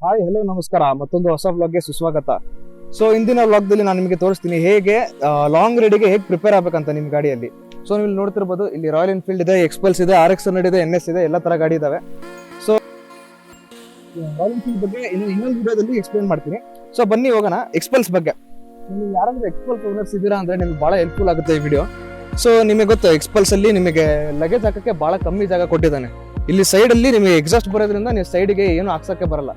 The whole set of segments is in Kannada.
ಹಾಯ್ ಹಲೋ ನಮಸ್ಕಾರ, ಮತ್ತೊಂದು ಹೊಸ ವ್ಲಾಗ್ಗೆ ಸುಸ್ವಾಗತ. ಸೊ ಇಂದಿನ ವ್ಲಾಗ್ದಲ್ಲಿ ನಾನು ನಿಮಗೆ ತೋರಿಸ್ತೀನಿ ಹೇಗೆ ಲಾಂಗ್ ರೈಡಿಗೆ ಹೇಗೆ ಪ್ರಿಪೇರ್ ಆಗಬೇಕಂತ ನಿಮ್ಮ ಗಾಡಿಯಲ್ಲಿ. ಸೊ ನೀವು ನೋಡ್ತಿರ್ಬೋದು, ಇಲ್ಲಿ ರಾಯಲ್ ಎನ್ಫೀಲ್ಡ್ ಇದೆ, ಎಕ್ಸ್ಪಲ್ಸ್ ಇದೆ, RX100 ಇದೆ, NS ಇದೆ, ಎಲ್ಲ ತರ ಗಾಡಿ ಇದಾವೆ. ಸೊ ರಾಯಲ್ ಎನ್ಫೀಲ್ಡ್ ಬಗ್ಗೆ ಇನ್ನೊಂದು ವಿಡಿಯೋದಲ್ಲಿ ಎಕ್ಸ್ಪ್ಲೇನ್ ಮಾಡ್ತೀನಿ. ಸೊ ಬನ್ನಿ ಹೋಗೋಣ ಎಕ್ಸ್ಪಲ್ಸ್ ಬಗ್ಗೆ. ನೀವು ಯಾರಾದ್ರೂ ಎಕ್ಸ್ಪಲ್ಸ್ ಓನರ್ಸ್ ಇದ್ದೀರಾ ಅಂದ್ರೆ ನಿಮ್ಗೆ ಬಹಳ ಹೆಲ್ಪ್ಫುಲ್ ಆಗುತ್ತೆ ಈ ವಿಡಿಯೋ. ಸೊ ನಿಮಗೆ ಗೊತ್ತು, ಎಕ್ಸ್ಪಲ್ಸ್ ಅಲ್ಲಿ ನಿಮಗೆ ಲಗೇಜ್ ಹಾಕಕ್ಕೆ ಬಹಳ ಕಮ್ಮಿ ಜಾಗ ಕೊಟ್ಟಿದ್ದಾನೆ. ಇಲ್ಲಿ ಸೈಡ್ ಅಲ್ಲಿ ನಿಮಗೆ ಎಕ್ಸಾಸ್ಟ್ ಬರೋದ್ರಿಂದ ನೀವು ಸೈಡ್ಗೆ ಏನು ಹಾಕ್ಸಕ್ಕೆ ಬರಲ್ಲ.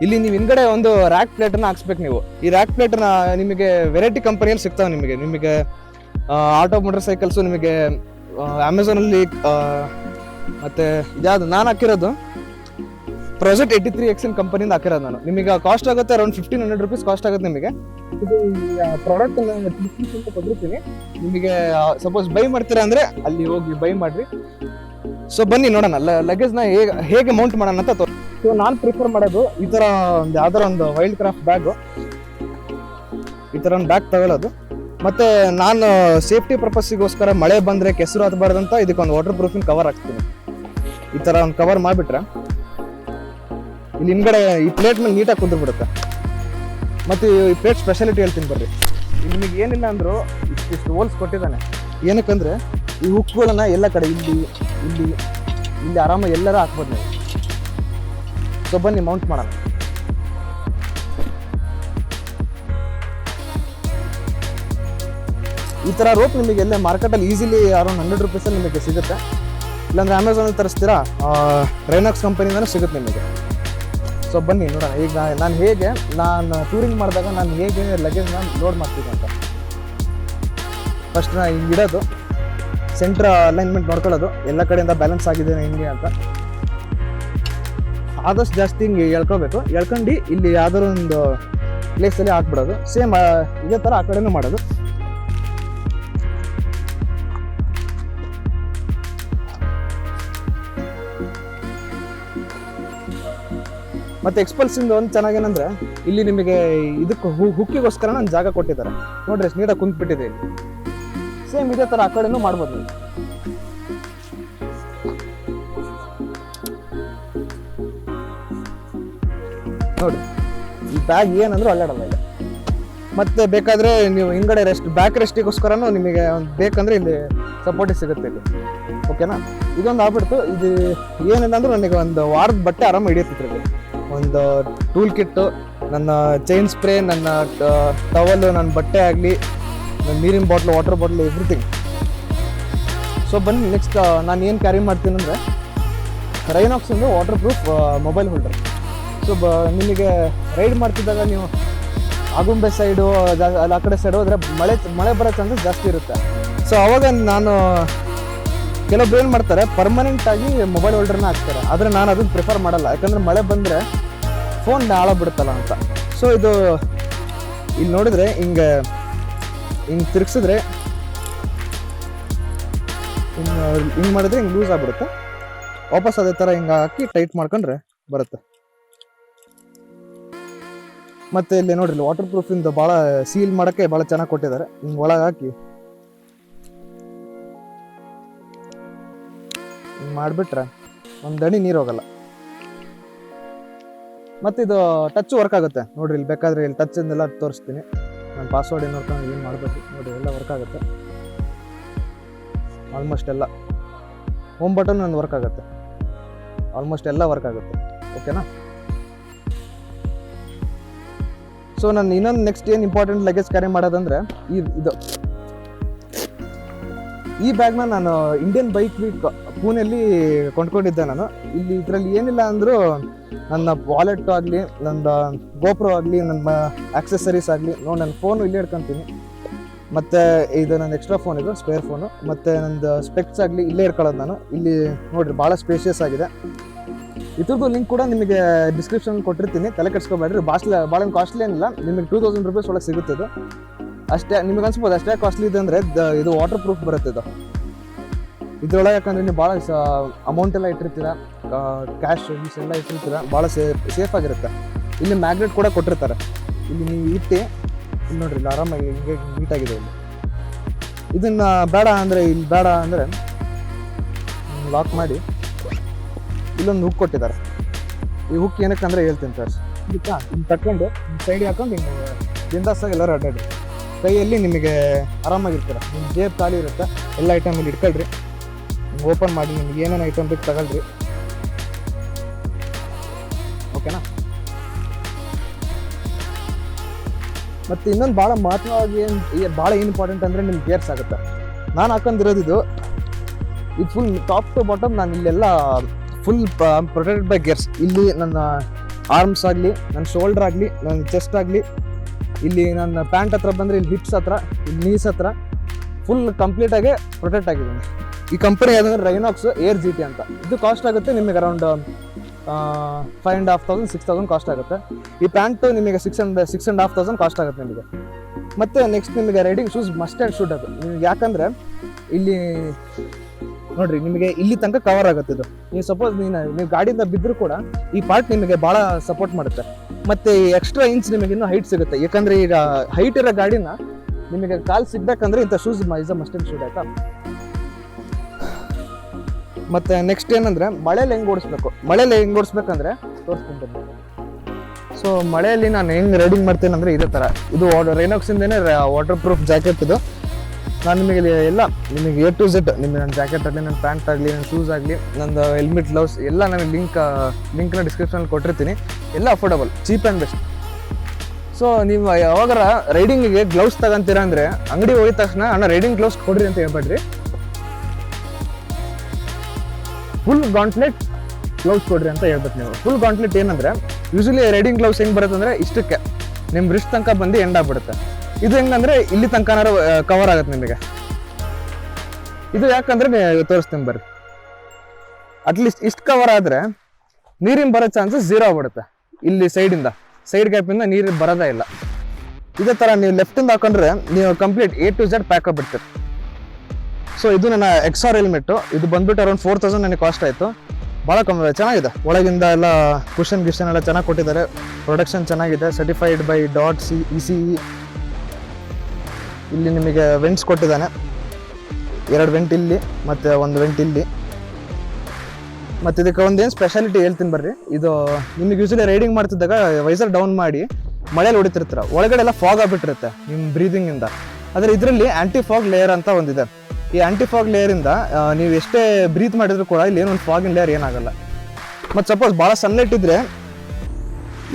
ಇಲ್ಲಿ ನೀವು ಹಿಂದ್ಗಡೆ ಒಂದು ರ್ಯಾಕ್ ಪ್ಲೇಟ್ ಅನ್ನ ಹಾಕ್ಸ್ಬೇಕು. ನೀವು ಈ ರ್ಯಾಕ್ ಪ್ಲೇಟ್ ನ ನಿಮಗೆ ವೆರೈಟಿ ಕಂಪನಿಯಲ್ಲಿ ಸಿಗ್ತಾವೆ. ನಿಮಗೆ ಆಟೋ ಮೋಟರ್ ಸೈಕಲ್ಸ್, ನಿಮಗೆ ಅಮೆಝಾನ್ ಅಲ್ಲಿ ಮತ್ತೆ ಇದ್ಯಾವುದು ನಾನು ಹಾಕಿರೋದು ಪ್ರಾಜೆಕ್ಟ್ 83X ಕಂಪನಿಯಿಂದ ಹಾಕಿರೋದು ನಾನು. ನಿಮಗೆ ಕಾಸ್ಟ್ ಆಗುತ್ತೆ ಅರೌಂಡ್ 1500 rupees ಕಾಸ್ಟ್ ಆಗುತ್ತೆ ನಿಮಗೆ. ಇದು ಪ್ರಾಡಕ್ಟ್ ಕೊಟ್ಟಿರ್ತೀನಿ. ನಿಮಗೆ ಸಪೋಸ್ ಬೈ ಮಾಡ್ತೀರಾ ಅಂದ್ರೆ ಅಲ್ಲಿ ಹೋಗಿ ಬೈ ಮಾಡ್ರಿ. ಸೊ ಬನ್ನಿ ನೋಡೋಣ ಲಗೇಜ್ ನ ಹೇಗೆ ಮೌಂಟ್ ಮಾಡೋಣ ಅಂತ. ಸೊ ನಾನು ಪ್ರಿಫರ್ ಮಾಡೋದು ಈ ತರ ಒಂದು ಯಾವ್ದಾರ ಒಂದು ವೈಲ್ಡ್ ಕ್ರಾಫ್ಟ್ ಬ್ಯಾಗು, ಈ ತರ ಒಂದು ಬ್ಯಾಗ್ ತಗೊಳ್ಳೋದು. ಮತ್ತೆ ನಾನು ಸೇಫ್ಟಿ ಪರ್ಪಸ್ಗೋಸ್ಕರ ಮಳೆ ಬಂದ್ರೆ ಕೆಸರು ಹತ್ತಬಾರ್ದಂತ ಇದಕ್ಕೊಂದು ವಾಟರ್ ಪ್ರೂಫಿಂಗ್ ಕವರ್ ಹಾಕ್ತೀನಿ. ಈ ತರ ಒಂದು ಕವರ್ ಮಾಡಿಬಿಟ್ರೆ ಇಲ್ಲಿ ಹಿಂದ್ಗಡೆ ಈ ಪ್ಲೇಟ್ ಮೇಲೆ ನೀಟಾಗಿ ಕುಂದ್ಬಿಡುತ್ತೆ. ಮತ್ತೆ ಈ ಪ್ಲೇಟ್ ಸ್ಪೆಷಾಲಿಟಿ ಹೇಳ್ತೀನಿ ಬರ್ರಿ. ಇಲ್ಲಿ ನಿಮಗೆ ಏನಿಲ್ಲ ಅಂದ್ರು ಇಷ್ಟು ಹೋಲ್ಸ್ ಕೊಟ್ಟಿದ್ದಾನೆ. ಏನಕ್ಕಂದ್ರೆ ಈ ಹುಕ್ಗಳನ್ನ ಎಲ್ಲ ಕಡೆ ಇಲ್ಲಿ ಇಲ್ಲಿ ಇಲ್ಲಿ ಆರಾಮಾಗಿ ಎಲ್ಲರ ಹಾಕ್ಬೋದು ನೀವು. ಸೊ ಬನ್ನಿ ಮೌಂಟ್ ಮಾಡೋಣ. ಈ ತರ ರೋಪ್ ನಿಮಗೆ ಎಲ್ಲ ಮಾರ್ಕೆಟಲ್ಲಿ ಈಸಿಲಿ ಅರೌಂಡ್ 100 rupees ಅಲ್ಲಿ ನಿಮಗೆ ಸಿಗುತ್ತೆ. ಇಲ್ಲಾಂದ್ರೆ ಅಮೆಝಾನಲ್ಲಿ ತರಿಸ್ತೀರಾ, ರೈನಾಕ್ಸ್ ಕಂಪನಿಯಿಂದನೂ ಸಿಗುತ್ತೆ ನಿಮಗೆ. ಸೊ ಬನ್ನಿ ನೋಡೋಣ ಈಗ ನಾನು ಟೂರಿಂಗ್ ಮಾಡಿದಾಗ ನಾನು ಹೇಗೆ ಲಗೇಜ್ನ ಲೋಡ್ ಮಾಡ್ತೀನಿ ಅಂತ. ಫಸ್ಟ್ ನಾನು ಹಿಂಗೆ ಇಡೋದು, ಸೆಂಟ್ರ್ ಅಲೈನ್ಮೆಂಟ್ ನೋಡ್ಕೊಳ್ಳೋದು, ಎಲ್ಲ ಕಡೆಯಿಂದ ಬ್ಯಾಲೆನ್ಸ್ ಆಗಿದೆ ಹಿಂಗೆ ಅಂತ. ಆದಷ್ಟು ಜಾಸ್ತಿ ಹಿಂಗೆ ಎಳ್ಕೋಬೇಕು. ಎಳ್ಕೊಂಡು ಇಲ್ಲಿ ಯಾವ್ದಾದ್ರು ಒಂದು ಪ್ಲೇಸಲ್ಲಿ ಹಾಕ್ಬಿಡೋದು. ಸೇಮ್ ಇದೇ ಥರ ಆ ಕಡೆನೂ ಮಾಡೋದು. ಮತ್ತೆ ಎಕ್ಸ್ಪಲ್ಸಿಂದ ಒಂದು ಚೆನ್ನಾಗೇನಂದ್ರೆ ಇಲ್ಲಿ ನಿಮಗೆ ಇದಕ್ಕೆ ಹುಕ್ಕಿಗೋಸ್ಕರ ನಾನು ಜಾಗ ಕೊಟ್ಟಿದ್ದಾರೆ ನೋಡ್ರಿ, ಎಷ್ಟು ನೀಟಾಗಿ ಕುಂತ್ಬಿಟ್ಟಿದೆ ಇಲ್ಲಿ. ಸೇಮ್ ಇದೇ ಥರ ಆ ಕಡೆನೂ ಮಾಡ್ಬೋದು ನೀವು. ನೋಡಿ ಈ ಬ್ಯಾಗ್ ಏನಂದ್ರೆ ಅಲ್ಲಾಡಲ್ಲ ಇಲ್ಲ. ಮತ್ತೆ ಬೇಕಾದ್ರೆ ನೀವು ಹಿಂಗಡೆ ಬ್ಯಾಕ್ ರೆಸ್ಟಿಗೋಸ್ಕರನೂ ನಿಮಗೆ ಒಂದು ಬೇಕಂದ್ರೆ ಇಲ್ಲಿ ಸಪೋರ್ಟಿಗೆ ಸಿಗುತ್ತೆ ಇಲ್ಲಿ. ಓಕೆನಾ, ಇದೊಂದು ಆಗ್ಬಿಡ್ತು. ಇದು ಏನಿಲ್ಲ ಅಂದ್ರೂ ನನಗೆ ಒಂದು ವಾರದ ಬಟ್ಟೆ ಆರಾಮ ಹಿಡಿಯುತ್ತಿತ್ತು. ಒಂದು ಟೂಲ್ ಕಿಟ್ಟು, ನನ್ನ ಚೈನ್ ಸ್ಪ್ರೇ, ನನ್ನ ಟವಲು, ನನ್ನ ಬಟ್ಟೆ ಆಗಲಿ, ನನ್ನ ನೀರಿನ bottle, water bottle, everything. So ಬನ್ನಿ ನೆಕ್ಸ್ಟ್ ನಾನು ಏನು ಕ್ಯಾರಿ ಮಾಡ್ತೀನಿ ಅಂದರೆ ರೈನಾಕ್ಸಿಂದು water proof mobile holder. So ನಿಮಗೆ ರೈಡ್ ಮಾಡ್ತಿದ್ದಾಗ ನೀವು ಆಗುಂಬೆ ಸೈಡು ಅಲ್ಲಿ ಆ ಕಡೆ ಸೈಡು ಹೋದರೆ ಮಳೆ ಬರೋ ಚಾನ್ಸಸ್ ಜಾಸ್ತಿ ಇರುತ್ತೆ. ಸೊ ಅವಾಗ ನಾನು ಕೆಲವೊಬ್ರು ಏನು ಮಾಡ್ತಾರೆ, ಪರ್ಮನೆಂಟಾಗಿ ಮೊಬೈಲ್ ಹೋಲ್ಡರ್ನ ಹಾಕ್ತಾರೆ. ಆದರೆ ನಾನು ಅದನ್ನು ಪ್ರಿಫರ್ ಮಾಡಲ್ಲ, ಯಾಕಂದರೆ ಮಳೆ ಬಂದರೆ ಫೋನ್ ಹಾಳಾಗ್ಬಿಡುತ್ತಲ್ಲ ಅಂತ. ಸೊ ಇದು ಇಲ್ಲಿ ನೋಡಿದ್ರೆ ಹಿಂಗೆ ತಿರ್ಗಿಸಿದ್ರೆ ಹಿಂಗೆ ಮಾಡಿದ್ರೆ ಹಿಂಗೆ ಲೂಸ್ ಆಗ್ಬಿಡುತ್ತೆ. ವಾಪಸ್ ಅದೇ ಥರ ಹಿಂಗೆ ಹಾಕಿ ಟೈಟ್ ಮಾಡ್ಕೊಂಡ್ರೆ ಬರುತ್ತೆ. ಮತ್ತೆ ಇಲ್ಲಿ ನೋಡ್ರಿ, ವಾಟರ್ ಪ್ರೂಫಿಂದ ಭಾಳ ಸೀಲ್ ಮಾಡೋಕ್ಕೆ ಭಾಳ ಚೆನ್ನಾಗಿ ಕೊಟ್ಟಿದ್ದಾರೆ. ಹಿಂಗೆ ಒಳಗೆ ಹಾಕಿ ಹಿಂಗೆ ಮಾಡಿಬಿಟ್ರೆ ಒಂದು ದಣಿ ನೀರು ಹೋಗಲ್ಲ. ಮತ್ತು ಇದು ಟಚ್ ವರ್ಕ್ ಆಗುತ್ತೆ ನೋಡ್ರಿ. ಇಲ್ಲಿ ಬೇಕಾದರೆ ಇಲ್ಲಿ ಟಚ್ ಎಲ್ಲ ತೋರಿಸ್ತೀನಿ. ನಾನು ಪಾಸ್ವರ್ಡ್ ಏನು ನೋಡ್ಕೊಂಡು ಏನು ಮಾಡಬೇಕು ನೋಡಿರಿ, ಎಲ್ಲ ವರ್ಕ್ ಆಗುತ್ತೆ. ಆಲ್ಮೋಸ್ಟ್ ಎಲ್ಲ ಹೋಮ್ ಬಟನ್ ಒಂದು ವರ್ಕ್ ಆಗುತ್ತೆ. ಆಲ್ಮೋಸ್ಟ್ ಎಲ್ಲ ವರ್ಕ್ ಆಗುತ್ತೆ. ಓಕೆನಾ. ಸೊ ನಾನು ಇನ್ನೊಂದು ನೆಕ್ಸ್ಟ್ ಏನು ಇಂಪಾರ್ಟೆಂಟ್ ಲಗೇಜ್ ಕ್ಯಾರಿ ಮಾಡೋದಂದ್ರೆ ಈ ಬ್ಯಾಗ್ನ ನಾನು ಇಂಡಿಯನ್ ಬೈಕ್ ವೀಕ್ ಪೂನೆಯಲ್ಲಿ ಕೊಂಡ್ಕೊಂಡಿದ್ದೆ ನಾನು. ಇಲ್ಲಿ ಇದರಲ್ಲಿ ಏನಿಲ್ಲ ಅಂದರೂ ನನ್ನ ವಾಲೆಟ್ ಆಗಲಿ, ನನ್ನ ಗೋಪ್ರೋ ಆಗಲಿ, ನನ್ನ ಆಕ್ಸೆಸರೀಸ್ ಆಗಲಿ, ನನ್ನ ಫೋನು ಇಲ್ಲೇ ಇಟ್ಕೊತೀನಿ. ಮತ್ತು ಇದು ನನ್ನ ಎಕ್ಸ್ಟ್ರಾ ಫೋನ್, ಇದು ಸ್ಪೇರ್ ಫೋನು. ಮತ್ತು ನಂದು ಸ್ಪೆಕ್ಸ್ ಆಗಲಿ ಇಲ್ಲೇ ಇಟ್ಕೊಳ್ಳೋದು ನಾನು. ಇಲ್ಲಿ ನೋಡಿರಿ ಭಾಳ ಸ್ಪೇಷಿಯಸ್ ಆಗಿದೆ. ಇದ್ರದ್ದು ಲಿಂಕ್ ಕೂಡ ನಿಮಗೆ ಡಿಸ್ಕ್ರಿಪ್ಷನ್ ಕೊಟ್ಟಿರ್ತೀನಿ, ತಲೆ ಕೆಡಿಸ್ಕೊಬೇಡ್ರಿ. ಭಾಳ ಕಾಸ್ಟ್ಲಿ ಏನಿಲ್ಲ, ನಿಮಗೆ 2000 rupees ಒಳಗೆ ಸಿಗುತ್ತೆ ಇದು. ಅಷ್ಟೇ ನಿಮಗೆ ಅನ್ಸ್ಬೋದು ಅಷ್ಟೇ ಕಾಸ್ಟ್ಲಿ ಇದೆ ಅಂದರೆ ಇದು ವಾಟರ್ ಪ್ರೂಫ್ ಬರುತ್ತೆ ಇದು ಇದ್ರೊಳಗೆ. ಯಾಕಂದರೆ ನೀವು ಭಾಳ ಅಮೌಂಟ್ ಎಲ್ಲ ಇಟ್ಟಿರ್ತೀರ, ಕ್ಯಾಶ್ ಎಲ್ಲ ಇಟ್ಟಿರ್ತೀರ, ಭಾಳ ಸೇಫ್ ಆಗಿರುತ್ತೆ. ಇಲ್ಲಿ ಮ್ಯಾಗ್ನೆಟ್ ಕೂಡ ಕೊಟ್ಟಿರ್ತಾರೆ. ಇಲ್ಲಿ ನೀವು ಇಟ್ಟು ಇಲ್ಲಿ ನೋಡ್ರಿ, ಇಲ್ಲಿ ಆರಾಮಾಗಿ ಹಿಂಗೆ ನೀಟಾಗಿದೆ. ಇಲ್ಲಿ ಇದನ್ನು ಬೇಡ ಅಂದರೆ ಲಾಕ್ ಮಾಡಿ ಇಲ್ಲೊಂದು ಹುಕ್ ಕೊಟ್ಟಿದ್ದಾರೆ. ಈ ಹುಕ್ ಏನಕ್ಕೆ ಅಂದರೆ ಹೇಳ್ತೀನಿ ಸರ್. ಇದಕ್ಕೆ ಹಿಂಗೆ ತಗೊಂಡು ಸೈಡ್ ಹಾಕೊಂಡು ಹಿಂಗೆ ಬಿಂದಾಸಾಗಿ ಎಲ್ಲರೂ ಅಡ್ಡಾಡಿ, ಕೈಯಲ್ಲಿ ನಿಮಗೆ ಆರಾಮಾಗಿರ್ತೀರ. ನಿಮ್ಮ ಜೇಬ್ ಖಾಲಿ ಇರುತ್ತೆ, ಎಲ್ಲ ಐಟಮ್ ಇಲ್ಲಿ ಇಟ್ಕೊಳ್ರಿ. ಓಪನ್ ಮಾಡಿ ನಿಮ್ಗೆ ಏನೇನು ಐಟಮ್ ಬೇಕು ತಗೊಳ್ರಿ, ಓಕೆನಾ. ಮತ್ತು ಇನ್ನೊಂದು ಭಾಳ ಮಹತ್ವವಾಗಿ ಭಾಳ ಇಂಪಾರ್ಟೆಂಟ್ ಅಂದರೆ ನಿಮ್ಗೆ ಗೇರ್ಸ್ ಆಗುತ್ತೆ. ನಾನು ಹಾಕೊಂಡಿರೋದು ಇದು ಫುಲ್ ಟಾಪ್ ಟು ಬಾಟಮ್. ನಾನು ಇಲ್ಲೆಲ್ಲ ಫುಲ್ ಪ್ರೊಟೆಕ್ಟೆಡ್ ಬೈ ಗೇರ್ಸ್. ಇಲ್ಲಿ ನನ್ನ ಆರ್ಮ್ಸ್ ಆಗಲಿ, ನನ್ನ ಶೋಲ್ಡರ್ ಆಗಲಿ, ನನ್ನ ಚೆಸ್ಟ್ ಆಗಲಿ, ಇಲ್ಲಿ ನನ್ನ ಪ್ಯಾಂಟ್ ಹತ್ರ ಬಂದರೆ ಇಲ್ಲಿ ಹಿಪ್ಸ್ ಹತ್ರ, ಇಲ್ಲಿ ನೀಸ್ ಹತ್ರ ಫುಲ್ ಕಂಪ್ಲೀಟಾಗಿ ಪ್ರೊಟೆಕ್ಟ್ ಆಗಿದ್ದೀನಿ. ಈ ಕಂಪನಿ ಯಾವುದಂದ್ರೆ ರೈನಾಕ್ಸ್ ಏರ್ GT ಅಂತ. ಇದು ಕಾಸ್ಟ್ ಆಗುತ್ತೆ ನಿಮಗೆ ಅರೌಂಡ್ 5,500 6,000 ಕಾಸ್ಟ್ ಆಗುತ್ತೆ. ಈ ಪ್ಯಾಂಟು ನಿಮಗೆ 6,500 ಕಾಸ್ಟ್ ಆಗುತ್ತೆ ನಿಮಗೆ. ಮತ್ತು ನೆಕ್ಸ್ಟ್ ನಿಮಗೆ riding shoes must and shoot ಅದು ನಿಮಗೆ. ಯಾಕಂದರೆ ಇಲ್ಲಿ ನೋಡ್ರಿ, ನಿಮಗೆ ಇಲ್ಲಿ ತನಕ ಕವರ್ ಆಗುತ್ತೆ ಇದು. ನೀವು ಸಪೋಸ್ ನೀವು ಗಾಡಿಯಿಂದ ಬಿದ್ದರೂ ಕೂಡ ಈ ಪಾರ್ಟ್ ನಿಮಗೆ ಭಾಳ ಸಪೋರ್ಟ್ ಮಾಡುತ್ತೆ. ಮತ್ತು ಎಕ್ಸ್ಟ್ರಾ ಇಂಚ್ ನಿಮಗೆ ಇನ್ನೂ ಹೈಟ್ ಸಿಗುತ್ತೆ. ಯಾಕಂದರೆ ಈಗ ಹೈಟ್ ಇರೋ ಗಾಡಿನ ನಿಮಗೆ ಕಾಲು ಸಿಗ್ಬೇಕಂದ್ರೆ ಇಂಥ shoes is must and shoot, ಆಯಿತಾ. ಮತ್ತು ನೆಕ್ಸ್ಟ್ ಏನಂದರೆ ಮಳೆಯಲ್ಲಿ ಹೆಂಗೆ ಓಡಿಸ್ಬೇಕು. ಮಳೆಯಲ್ಲಿ ಹೆಂಗೆ ಓಡಿಸ್ಬೇಕಂದ್ರೆ ತೋರಿಸ್ತೀನಿ. ಸೊ ಮಳೆಯಲ್ಲಿ ನಾನು ಹೆಂಗೆ ರೈಡಿಂಗ್ ಮಾಡ್ತೇನೆ ಅಂದರೆ ಇದೇ ಥರ. ಇದು ರೈನಾಕ್ಸಿಂದೇ ವಾಟರ್ ಪ್ರೂಫ್ ಜಾಕೆಟ್ ಇದು. ನಾನು ನಿಮಗೆ ಎಲ್ಲ ನಿಮಗೆ A to Z ನಿಮಗೆ ನನ್ನ ಜಾಕೆಟ್ ಆಗಲಿ, ನನ್ನ ಪ್ಯಾಂಟ್ ಆಗಲಿ, ನನ್ನ ಶೂಸ್ ಆಗಲಿ, ನಂದು ಹೆಲ್ಮೆಟ್, ಗ್ಲೌಸ್ ಎಲ್ಲ ನನಗೆ ಲಿಂಕ್ನ ಡಿಸ್ಕ್ರಿಪ್ಷನಲ್ಲಿ ಕೊಟ್ಟಿರ್ತೀನಿ. ಎಲ್ಲ affordable, cheap and best. So ನೀವು ಯಾವಾಗಾರ ರೈಡಿಂಗಿಗೆ ಗ್ಲೌಸ್ ತಗೊಂತೀರಾ ಅಂದರೆ ಅಂಗಡಿ ಹೋಗಿದ ತಕ್ಷಣ ಅಣ್ಣ ರೈಡಿಂಗ್ ಗ್ಲೌಸ್ ಕೊಡ್ರಿ ಅಂತ ಹೇಳ್ಬೇಡ್ರಿ. ಫುಲ್ ಗಾಂಟ್ಲೆಟ್ ಗ್ಲೌಸ್ ಕೊಡ್ರಿ ಅಂತ ಹೇಳ್ಬೇಕು ನೀವು. ಫುಲ್ ಗಾಂಟ್ಲೆಟ್ ಏನಂದರೆ ಯೂಶಲಿ ರೈಡಿಂಗ್ ಗ್ಲೌಸ್ ಹೆಂಗೆ ಬರುತ್ತೆ ಅಂದರೆ ಇಷ್ಟಕ್ಕೆ ನಿಮ್ಮ ರಿಸ್ಟ್ ತನಕ ಬಂದು ಎಂಡ್ ಆಗ್ಬಿಡುತ್ತೆ. ಇದು ಹೆಂಗಂದ್ರೆ ಇಲ್ಲಿ ತನಕನಾರು ಕವರ್ ಆಗುತ್ತೆ ನಿಮಗೆ. ಇದು ಯಾಕಂದ್ರೆ ತೋರಿಸ್ತೀನಿ ಬರ್ರಿ. ಅಟ್ಲೀಸ್ಟ್ ಇಷ್ಟು ಕವರ್ ಆದರೆ ನೀರಿನ ಬರೋ ಚಾನ್ಸಸ್ 0 ಆಗ್ಬಿಡುತ್ತೆ. ಇಲ್ಲಿ ಸೈಡ್ ಗ್ಯಾಪಿಂದ ನೀರು ಬರೋದೇ ಇಲ್ಲ. ಇದೇ ಥರ ನೀವು ಲೆಫ್ಟಿಂದ ಹಾಕೊಂಡ್ರೆ ನೀವು complete A to Z pack ಆಗಿಬಿಡ್ತೀರಿ. ಸೊ ಇದು ನನ್ನ Axor ಹೆಲ್ಮೆಟ್ಟು. ಇದು ಬಂದ್ಬಿಟ್ಟು ಅರೌಂಡ್ 4,000 ನನಗೆ ಕಾಸ್ಟ್ ಆಯಿತು. ಭಾಳ ಚೆನ್ನಾಗಿದೆ. ಒಳಗಿಂದ ಎಲ್ಲ ಕುಷನ್ ಎಲ್ಲ ಚೆನ್ನಾಗಿ ಕೊಟ್ಟಿದ್ದಾರೆ. ಪ್ರೊಡಕ್ಷನ್ ಚೆನ್ನಾಗಿದೆ. Certified by .ECE. ಇಲ್ಲಿ ನಿಮಗೆ ವೆಂಟ್ಸ್ ಕೊಟ್ಟಿದ್ದಾನೆ. 2 ವೆಂಟ್ ಇಲ್ಲಿ ಮತ್ತು 1 ವೆಂಟ್ ಇಲ್ಲಿ. ಮತ್ತು ಇದಕ್ಕೆ ಒಂದೇನು ಸ್ಪೆಷಾಲಿಟಿ ಹೇಳ್ತೀನಿ ಬರ್ರಿ. ಇದು ನಿಮಗೆ ಯೂಶಲಿ ರೈಡಿಂಗ್ ಮಾಡ್ತಿದ್ದಾಗ ವೈಸರ್ ಡೌನ್ ಮಾಡಿ ಮಳೆಯಲ್ಲಿ ಹೊಡಿತಿರ್ತೀರ, ಒಳಗಡೆ ಎಲ್ಲ ಫಾಗ್ ಆಗಿಬಿಟ್ಟಿರುತ್ತೆ ನಿಮ್ಮ ಬ್ರೀದಿಂಗಿಂದ. ಆದರೆ ಇದರಲ್ಲಿ ಆ್ಯಂಟಿ ಫಾಗ್ ಲೇಯರ್ ಅಂತ ಒಂದಿದೆ. ಈ ಆ್ಯಂಟಿ ಫಾಗ್ ಲೇಯರಿಂದ ನೀವು ಎಷ್ಟೇ ಬ್ರೀತ್ ಮಾಡಿದ್ರು ಕೂಡ ಇಲ್ಲಿ ಏನೊಂದು ಫಾಗಿನ ಲೇಯರ್ ಏನಾಗಲ್ಲ. ಮತ್ತು ಸಪೋಸ್ ಭಾಳ ಸನ್ಲೈಟ್ ಇದ್ದರೆ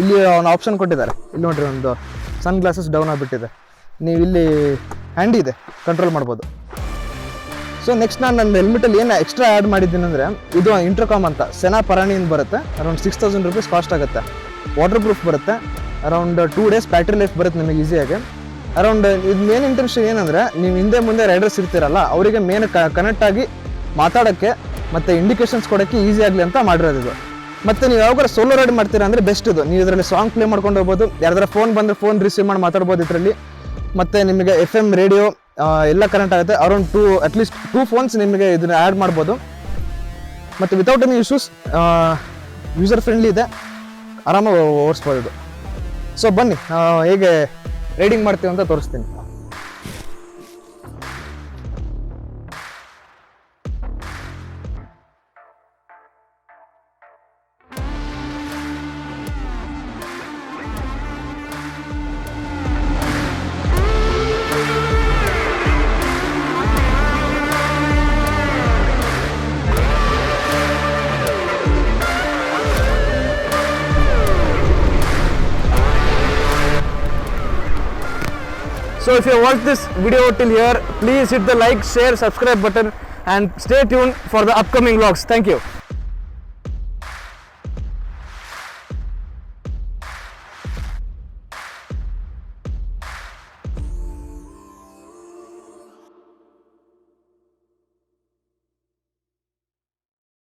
ಇಲ್ಲಿ ಒಂದು ಆಪ್ಷನ್ ಕೊಟ್ಟಿದ್ದಾರೆ. ಇಲ್ಲಿ ನೋಡಿರಿ, ಒಂದು ಸನ್ ಗ್ಲಾಸಸ್ ಡೌನ್ ಆಗಿಬಿಟ್ಟಿದೆ. ನೀವು ಇಲ್ಲಿ ಹ್ಯಾಂಡಿ ಇದೆ, ಕಂಟ್ರೋಲ್ ಮಾಡ್ಬೋದು. ಸೊ ನೆಕ್ಸ್ಟ್ ನಾನು ನನ್ನ ಹೆಲ್ಮೆಟಲ್ಲಿ ಏನು ಎಕ್ಸ್ಟ್ರಾ ಆ್ಯಡ್ ಮಾಡಿದ್ದೀನಿ ಅಂದರೆ ಇದು ಇಂಟರ್ಕಾಮ್ ಅಂತ ಸೆನಾ ಪರಾಣಿಯಿಂದ ಬರುತ್ತೆ. ಅರೌಂಡ್ 6,000 ರೂಪೀಸ್ ಕಾಸ್ಟ್ ಆಗುತ್ತೆ. ವಾಟರ್ ಪ್ರೂಫ್ ಬರುತ್ತೆ. ಅರೌಂಡ್ 2 ಡೇಸ್ ಬ್ಯಾಟ್ರಿ ಲೈಫ್ ಬರುತ್ತೆ ನಿಮಗೆ ಈಸಿಯಾಗಿ. ಅರೌಂಡ್ ಇದು ಮೇನ್ ಇಂಟೆನ್ಷನ್ ಏನಂದರೆ ನೀವು ಹಿಂದೆ ಮುಂದೆ ರೈಡರ್ಸ್ ಇರ್ತೀರಲ್ಲ ಅವರಿಗೆ ಮೇನ್ ಕನೆಕ್ಟ್ ಆಗಿ ಮಾತಾಡೋಕ್ಕೆ ಮತ್ತು ಇಂಡಿಕೇಶನ್ಸ್ ಕೊಡೋಕ್ಕೆ ಈಸಿ ಆಗಲಿ ಅಂತ ಮಾಡಿರೋದು ಇದು. ಮತ್ತು ನೀವು ಯಾವಾಗ ಸೋಲೋ ರೈಡ್ ಮಾಡ್ತೀರಾ ಅಂದರೆ ಬೆಸ್ಟ್ ಇದು. ನೀವು ಇದರಲ್ಲಿ ಸಾಂಗ್ ಪ್ಲೇ ಮಾಡ್ಕೊಂಡು ಹೋಗ್ಬೋದು. ಯಾರ್ದಾರ ಫೋನ್ ಬಂದರೆ ಫೋನ್ ರಿಸೀವ್ ಮಾಡಿ ಮಾತಾಡ್ಬೋದು ಇದರಲ್ಲಿ. ಮತ್ತು ನಿಮಗೆ FM ರೇಡಿಯೋ ಎಲ್ಲ ಕನೆಕ್ಟ್ ಆಗುತ್ತೆ. ಅರೌಂಡ್ ಅಟ್ಲೀಸ್ಟ್ 2 ಫೋನ್ಸ್ ನಿಮಗೆ ಇದನ್ನು ಆ್ಯಡ್ ಮಾಡ್ಬೋದು. ಮತ್ತು without any issues user friendly ಇದೆ, ಆರಾಮಾಗಿ ಓಡಿಸ್ಬೋದು ಇದು. ಸೊ ಬನ್ನಿ ಹೇಗೆ ರೈಡಿಂಗ್ ಮಾಡ್ತೀವಿ ಅಂತ ತೋರಿಸ್ತೀನಿ. So if you watched this video till here, please hit the like, share, subscribe button and stay tuned for the upcoming vlogs. Thank you.